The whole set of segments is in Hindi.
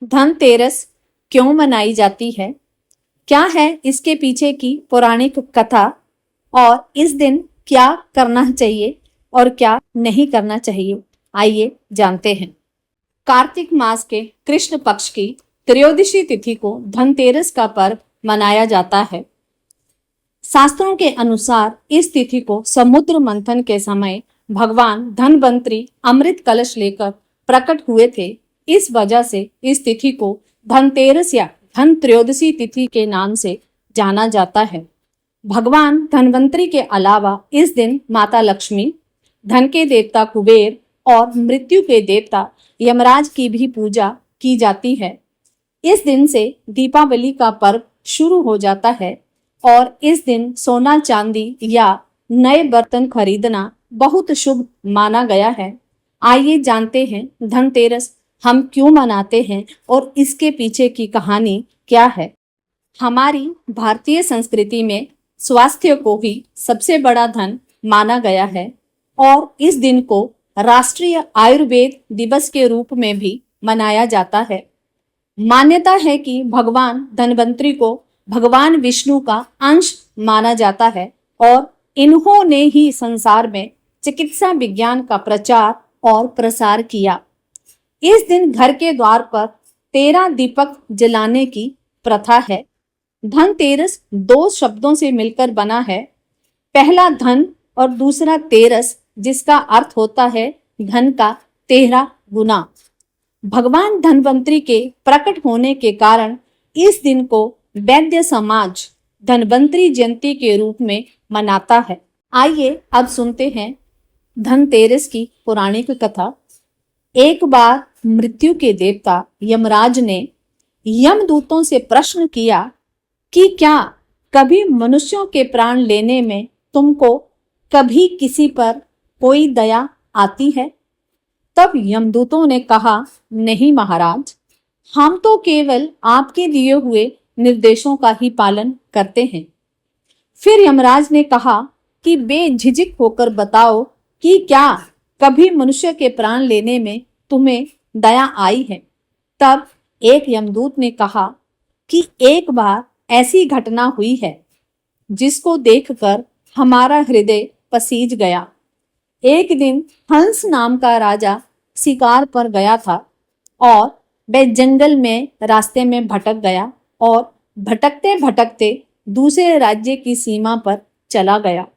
धनतेरस क्यों मनाई जाती है? क्या है इसके पीछे की पौराणिक कथा और इस दिन क्या करना चाहिए और क्या नहीं करना चाहिए? आइए जानते हैं। कार्तिक मास के कृष्ण पक्ष की त्रयोदशी तिथि को धनतेरस का पर्व मनाया जाता है। शास्त्रों के अनुसार इस तिथि को समुद्र मंथन के समय भगवान धनवंतरी अमृत कलश लेकर प्रकट हुए थे। इस वजह से इस तिथि को धनतेरस या धन त्रयोदशी तिथि के नाम से जाना जाता है। भगवान धनवंतरी के अलावा इस दिन माता लक्ष्मी, धन के देवता कुबेर और मृत्यु के देवता यमराज की भी पूजा की जाती है। इस दिन से दीपावली का पर्व शुरू हो जाता है और इस दिन सोना चांदी या नए बर्तन खरीदना बहुत शुभ माना गया है। आइए जानते हैं धनतेरस हम क्यों मनाते हैं और इसके पीछे की कहानी क्या है। हमारी भारतीय संस्कृति में स्वास्थ्य को ही सबसे बड़ा धन माना गया है और इस दिन को राष्ट्रीय आयुर्वेद दिवस के रूप में भी मनाया जाता है। मान्यता है कि भगवान धनवंतरी को भगवान विष्णु का अंश माना जाता है और इन्होंने ही संसार में चिकित्सा विज्ञान का प्रचार और प्रसार किया। इस दिन घर के द्वार पर 13 दीपक जलाने की प्रथा है। धनतेरस 2 शब्दों से मिलकर बना है। पहला धन और दूसरा तेरस, जिसका अर्थ होता है धन का 13 गुना। भगवान धनवंतरी के प्रकट होने के कारण इस दिन को वैद्य समाज धनवंतरी जयंती के रूप में मनाता है। आइए अब सुनते हैं धनतेरस की पौराणिक कथा। एक बार मृत्यु के देवता यमराज ने यमदूतों से प्रश्न किया कि क्या कभी मनुष्यों के प्राण लेने में तुमको कभी किसी पर कोई दया आती है? तब यमदूतों ने कहा, नहीं महाराज, हम तो केवल आपके दिए हुए निर्देशों का ही पालन करते हैं। फिर यमराज ने कहा कि बेझिझक होकर बताओ कि क्या कभी मनुष्य के प्राण लेने में तुम्हें दया आई है? तब एक यमदूत ने कहा कि एक बार ऐसी घटना हुई है जिसको देखकर हमारा हृदय पसीज गया। एक दिन हंस नाम का राजा शिकार पर गया था और वह जंगल में रास्ते में भटक गया और भटकते भटकते दूसरे राज्य की सीमा पर चला गया।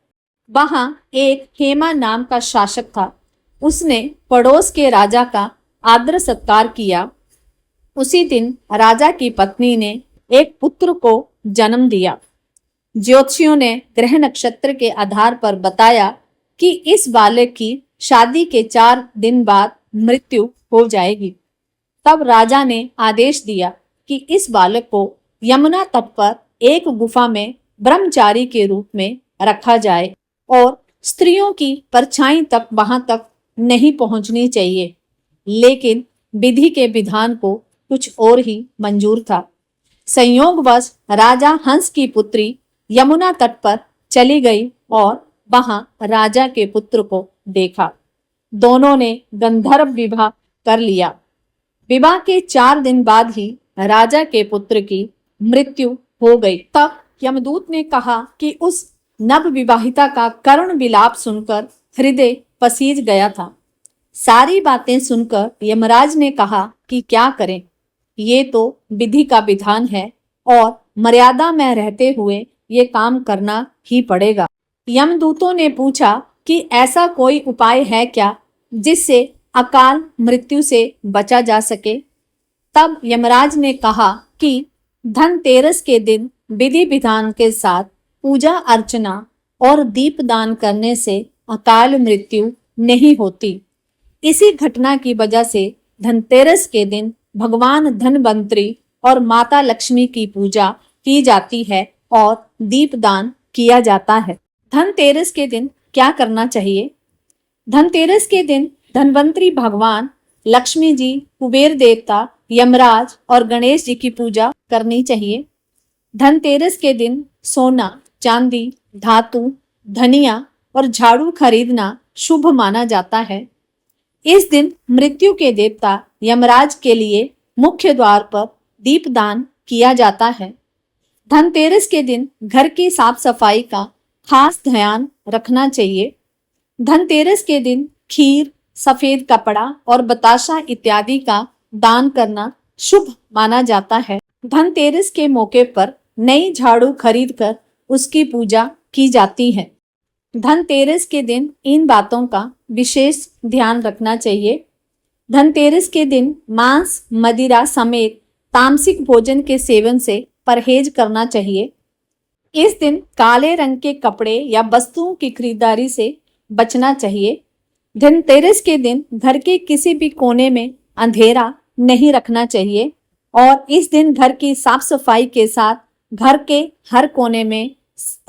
वहां एक हेमा नाम का शासक था। उसने पड़ोस के राजा का आदर सत्कार किया। उसी दिन राजा की पत्नी ने एक पुत्र को जन्म दिया। ज्योतिषियों ने ग्रह नक्षत्र के आधार पर बताया कि इस बालक की शादी के 4 दिन बाद मृत्यु हो जाएगी। तब राजा ने आदेश दिया कि इस बालक को यमुना तट पर एक गुफा में ब्रह्मचारी के रूप में रखा जाए और स्त्रियों की परछाई तक वहां तक नहीं पहुंचनी चाहिए। लेकिन विधि के विधान को कुछ और ही मंजूर था। संयोगवश राजा हंस की पुत्री यमुना तट पर चली गई और वहां राजा के पुत्र को देखा। दोनों ने गंधर्व विवाह कर लिया। विवाह के 4 दिन बाद ही राजा के पुत्र की मृत्यु हो गई। तब यमदूत ने कहा कि उस नव विवाहिता का करुण विलाप सुनकर हृदय पसीज गया था। सारी बातें सुनकर यमराज ने कहा कि क्या करें, ये तो विधि का विधान है और मर्यादा में रहते हुए ये काम करना ही पड़ेगा। यमदूतों ने पूछा कि ऐसा कोई उपाय है क्या जिससे अकाल मृत्यु से बचा जा सके? तब यमराज ने कहा कि धनतेरस के दिन विधि विधान के साथ पूजा अर्चना और दीपदान करने से अकाल मृत्यु नहीं होती। इसी घटना की वजह से धनतेरस के दिन भगवान धनवंतरी और माता लक्ष्मी की पूजा की जाती है और दीपदान किया जाता है। धनतेरस के दिन क्या करना चाहिए? धनतेरस के दिन धनवंतरी भगवान लक्ष्मी जी, कुबेर देवता, यमराज और गणेश जी की पूजा करनी चाहिए। धनतेरस के दिन सोना, चांदी, धातु, धनिया और झाड़ू खरीदना शुभ माना जाता है। इस दिन मृत्यु के देवता यमराज के लिए मुख्य द्वार पर दीपदान किया जाता है। धनतेरस के दिन घर की साफ सफाई का खास ध्यान रखना चाहिए। धनतेरस के दिन खीर, सफेद कपड़ा और बताशा इत्यादि का दान करना शुभ माना जाता है। धनतेरस के मौके पर नई झाड़ू खरीदकर उसकी पूजा की जाती है। धनतेरस के दिन इन बातों का विशेष ध्यान रखना चाहिए। धनतेरस के दिन मांस, मदिरा समेत तामसिक भोजन के सेवन से परहेज करना चाहिए। इस दिन काले रंग के कपड़े या वस्तुओं की खरीदारी से बचना चाहिए। धनतेरस के दिन घर के किसी भी कोने में अंधेरा नहीं रखना चाहिए और इस दिन घर की साफ सफाई के साथ घर के हर कोने में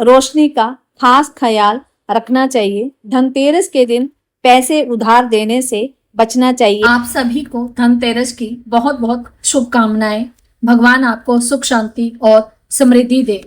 रोशनी का खास ख्याल रखना चाहिए। धनतेरस के दिन पैसे उधार देने से बचना चाहिए। आप सभी को धनतेरस की बहुत बहुत शुभकामनाएं। भगवान आपको सुख शांति और समृद्धि दे।